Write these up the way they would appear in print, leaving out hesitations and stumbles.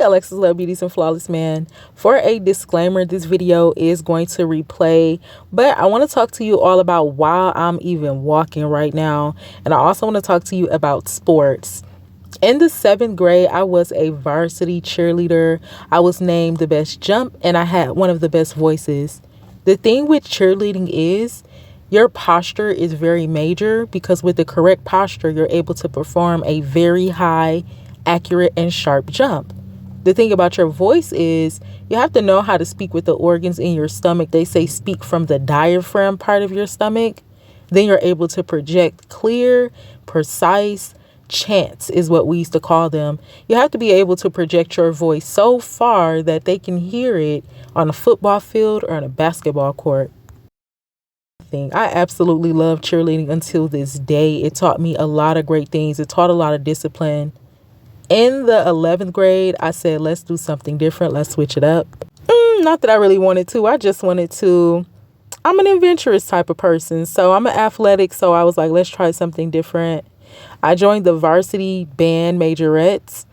Alexus Love Beauties and Flawless Man. For a disclaimer, this video is going to replay, but I want to talk to you all about why I'm even walking right now. And I also want to talk to you about sports. In the 7th grade, I was a varsity cheerleader. I was named the best jump and I had one of the best voices. The thing with cheerleading is your posture is very major, because with the correct posture, you're able to perform a very high, accurate, and sharp jump. The thing about your voice is you have to know how to speak with the organs in your stomach. They say speak from the diaphragm part of your stomach. Then you're able to project clear, precise chants is what we used to call them. You have to be able to project your voice so far that they can hear it on a football field or on a basketball court. I absolutely love cheerleading until this day. It taught me a lot of great things. It taught a lot of discipline. In the 11th grade, I said, let's do something different. Let's switch it up. Not that I really wanted to. I just wanted to. I'm an adventurous type of person. So I'm an athletic. So I was like, let's try something different. I joined the varsity band majorettes.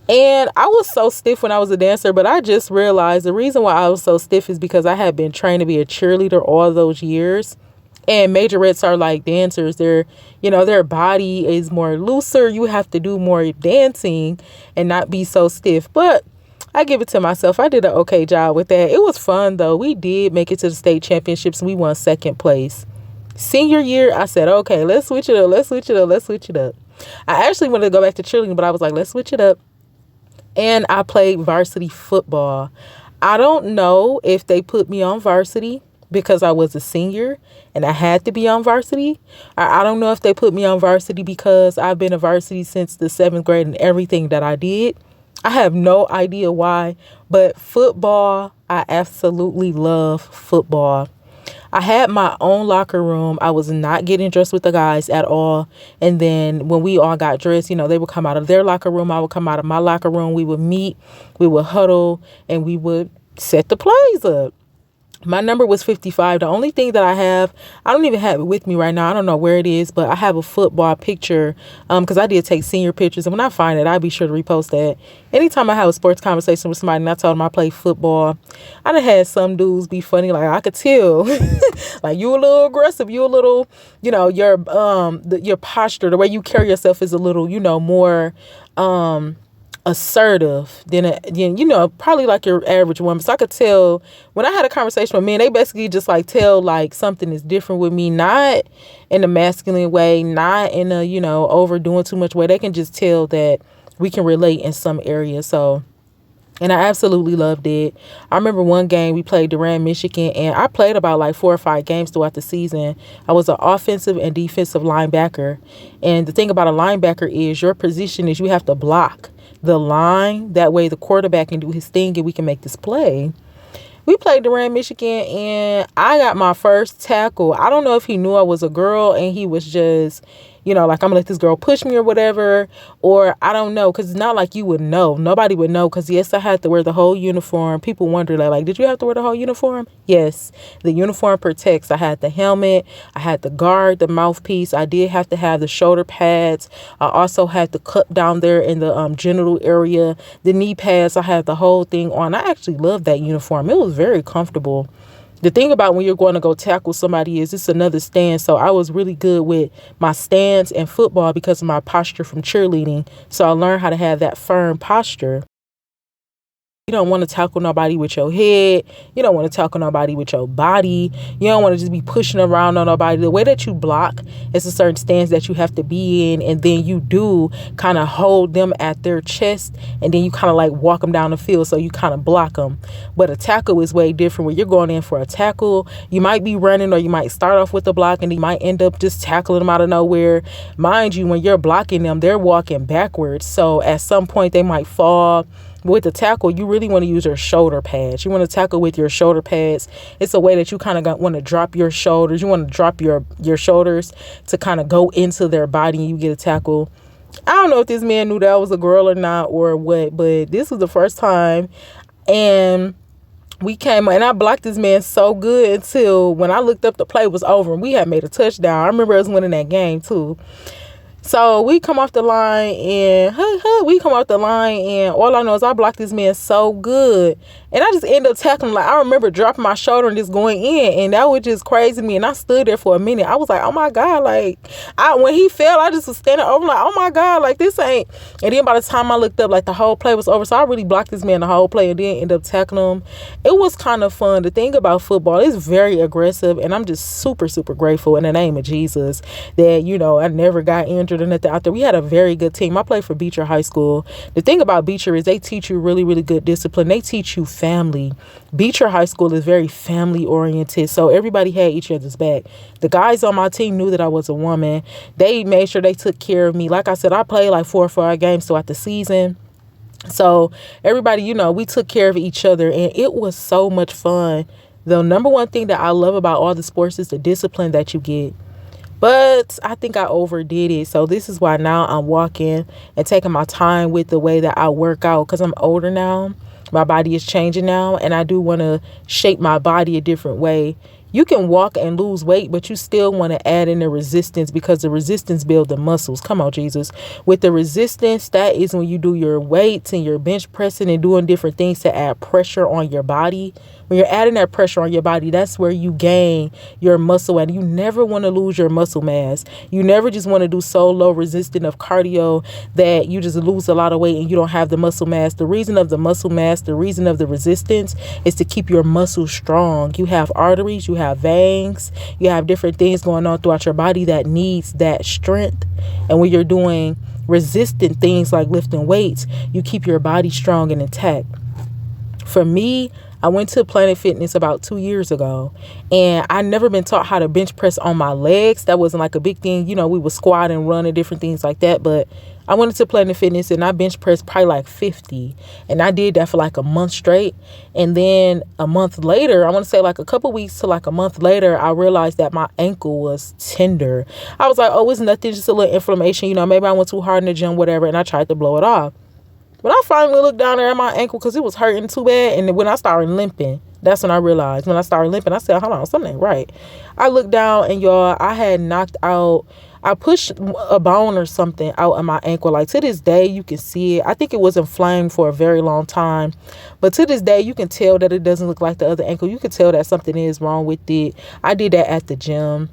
And I was so stiff when I was a dancer. But I just realized the reason why I was so stiff is because I had been trained to be a cheerleader all those years. And majorettes are like dancers. Their body is more looser. You have to do more dancing and not be so stiff. But I give it to myself. I did an okay job with that. It was fun, though. We did make it to the state championships. We won 2nd place. Senior year, I said, okay, let's switch it up. Let's switch it up. Let's switch it up. I actually wanted to go back to cheerleading, but I was like, let's switch it up. And I played varsity football. I don't know if they put me on varsity because I was a senior and I had to be on varsity. I don't know if they put me on varsity because I've been a varsity since the 7th grade and everything that I did. I have no idea why, but football, I absolutely love football. I had my own locker room. I was not getting dressed with the guys at all. And then when we all got dressed, they would come out of their locker room. I would come out of my locker room. We would meet, we would huddle, and we would set the plays up. My number was 55. The only thing that I don't even have it with me right now. I don't know where it is, but I have a football picture because I did take senior pictures. And when I find it, I'll be sure to repost that. Anytime I have a sports conversation with somebody and I told them I play football, I done had some dudes be funny. Like, I could tell, like, you a little aggressive. You a little, your posture, the way you carry yourself is a little, more assertive than probably like your average woman. So I could tell when I had a conversation with men, they basically just like tell like something is different with me, not in a masculine way, not in a overdoing too much way. They can just tell that we can relate in some areas. So, and I absolutely loved it. I remember one game we played Durant, Michigan, and I played about like 4 or 5 games throughout the season. I was an offensive and defensive linebacker. And the thing about a linebacker is your position is you have to block the line. That way the quarterback can do his thing and we can make this play. We played Durant, Michigan, and I got my first tackle. I don't know if he knew I was a girl and he was just, like, I'm gonna let this girl push me or whatever, or I don't know, because it's not like you would know. Nobody would know, because yes, I had to wear the whole uniform. People wonder like, did you have to wear the whole uniform? Yes, the uniform protects. I had the helmet, I had the guard, the mouthpiece. I did have to have the shoulder pads. I also had the cup down there in the genital area, the knee pads. I had the whole thing on. I actually loved that uniform. It was very comfortable. The thing about when you're going to go tackle somebody is it's another stance. So I was really good with my stance and football because of my posture from cheerleading. So I learned how to have that firm posture. You don't want to tackle nobody with your head. You don't want to tackle nobody with your body. You don't want to just be pushing around on nobody. The way that you block is a certain stance that you have to be in. And then you do kind of hold them at their chest. And then you kind of like walk them down the field. So you kind of block them. But a tackle is way different. When you're going in for a tackle, you might be running or you might start off with a block and you might end up just tackling them out of nowhere. Mind you, when you're blocking them, they're walking backwards. So at some point they might fall. With the tackle, you really want to use your shoulder pads. You want to tackle with your shoulder pads. It's a way that you kind of want to drop your shoulders. You want to drop your shoulders to kind of go into their body and you get a tackle. I don't know if this man knew that I was a girl or not or what, but this was the first time. And we came and I blocked this man so good until when I looked up, the play was over and we had made a touchdown. I remember us winning that game too. So we come off the line and we come off the line and all I know is I blocked this man so good. And I just end up tackling him. Like, I remember dropping my shoulder and just going in, and that was just crazy to me. And I stood there for a minute. I was like, oh my God, like when he fell, I just was standing over like, oh my God, like this ain't. And then by the time I looked up, like the whole play was over. So I really blocked this man the whole play and then end up tackling him. It was kind of fun. The thing about football is very aggressive, and I'm just super, super grateful in the name of Jesus that, I never got injured or nothing out there. We had a very good team. I played for Beecher High School. The thing about Beecher is they teach you really, really good discipline. They teach you family. Beecher High School is very family oriented, so everybody had each other's back. The guys on my team knew that I was a woman. They made sure they took care of me. Like I said, I played like 4 or 5 games throughout the season. So everybody, we took care of each other, and it was so much fun. The number one thing that I love about all the sports is the discipline that you get. But I think I overdid it. So this is why now I'm walking and taking my time with the way that I work out, because I'm older now. My body is changing now, and I do want to shape my body a different way. You can walk and lose weight, but you still want to add in the resistance, because the resistance builds the muscles. Come on, Jesus. With the resistance, that is when you do your weights and your bench pressing and doing different things to add pressure on your body. When you're adding that pressure on your body, that's where you gain your muscle. And you never want to lose your muscle mass. You never just want to do so low resistant of cardio that you just lose a lot of weight and you don't have the muscle mass. The reason of the muscle mass, the reason of the resistance is to keep your muscles strong. You have arteries, you have veins, you have different things going on throughout your body that needs that strength. And when you're doing resistant things like lifting weights, you keep your body strong and intact. For me, I went to Planet Fitness about 2 years ago, and I never been taught how to bench press on my legs. That wasn't like a big thing. We would squat and run and different things like that. But I went into Planet Fitness and I bench pressed probably like 50. And I did that for like a month straight. And then a month later, I want to say like a couple weeks to like a month later, I realized that my ankle was tender. I was like, oh, it's nothing, just a little inflammation. Maybe I went too hard in the gym, whatever. And I tried to blow it off. When I finally looked down there at my ankle because it was hurting too bad, and when I started limping, that's when I realized. When I started limping, I said, hold on, something ain't right. I looked down, and y'all, I had knocked out, I pushed a bone or something out of my ankle. Like, to this day, you can see it. I think it was inflamed for a very long time. But to this day, you can tell that it doesn't look like the other ankle. You can tell that something is wrong with it. I did that at the gym.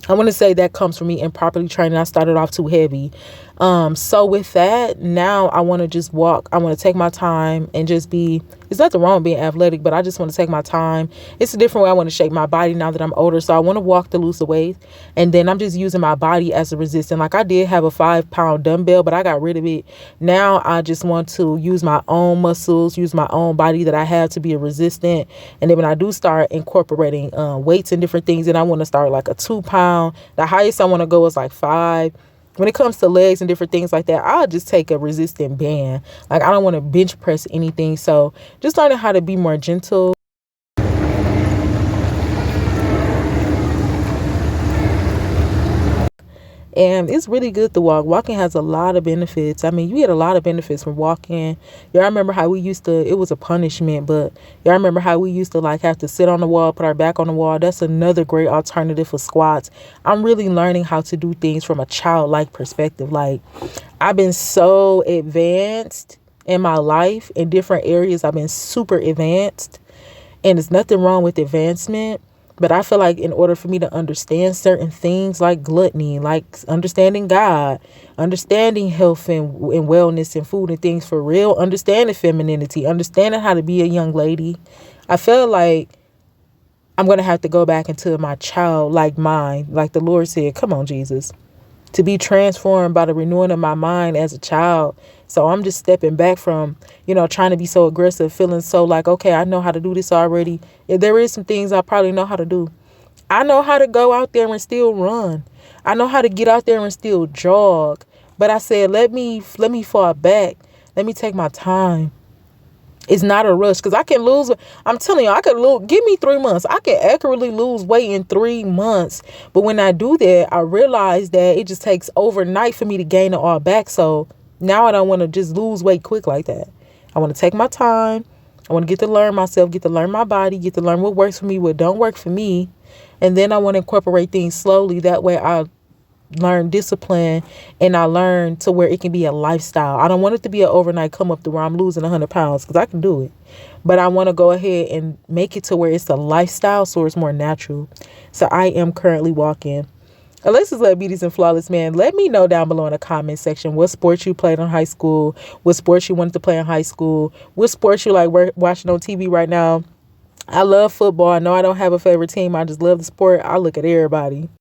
I want to say that comes from me improperly training. I started off too heavy. So with that, now I want to just walk. I want to take my time and just be, there's nothing wrong with being athletic, but I just want to take my time. It's a different way I want to shape my body now that I'm older. So I want to walk to lose the weight. And then I'm just using my body as a resistance. Like, I did have a 5-pound dumbbell, but I got rid of it. Now I just want to use my own muscles, use my own body that I have to be a resistant. And then when I do start incorporating weights and different things, then I want to start like a 2-pound. The highest I want to go is like 5. When it comes to legs and different things like that, I'll just take a resistant band. Like, I don't want to bench press anything. So just learning how to be more gentle. And it's really good to walk. Walking has a lot of benefits. I mean, you get a lot of benefits from walking. Y'all remember how we used to, it was a punishment, but y'all remember how we used to like have to sit on the wall, put our back on the wall. That's another great alternative for squats. I'm really learning how to do things from a childlike perspective. Like, I've been so advanced in my life in different areas. I've been super advanced, and there's nothing wrong with advancement. But I feel like in order for me to understand certain things like gluttony, like understanding God, understanding health and wellness and food and things for real, understanding femininity, understanding how to be a young lady, I feel like I'm going to have to go back into my childlike mind. Like the Lord said, come on, Jesus, to be transformed by the renewing of my mind as a child. So I'm just stepping back from, trying to be so aggressive, feeling so like, okay, I know how to do this already. If there is some things I probably know how to do. I know how to go out there and still run. I know how to get out there and still jog. But I said, let me fall back. Let me take my time. It's not a rush, because I can lose. I'm telling you, I could lose. Give me 3 months. I can accurately lose weight in 3 months. But when I do that, I realize that it just takes overnight for me to gain it all back. So now I don't want to just lose weight quick like that. I want to take my time. I want to get to learn myself, get to learn my body, get to learn what works for me, what don't work for me. And then I want to incorporate things slowly. That way I learn discipline, and I learn to where it can be a lifestyle. I don't want it to be an overnight come up to where I'm losing 100 pounds, because I can do it. But I want to go ahead and make it to where it's a lifestyle, so it's more natural. So I am currently walking. Alexus Love Beauties and Flawless Man. Let me know down below in the comment section what sports you played in high school, what sports you wanted to play in high school, what sports you like watching on TV right now. I love football. I know I don't have a favorite team. I just love the sport. I look at everybody.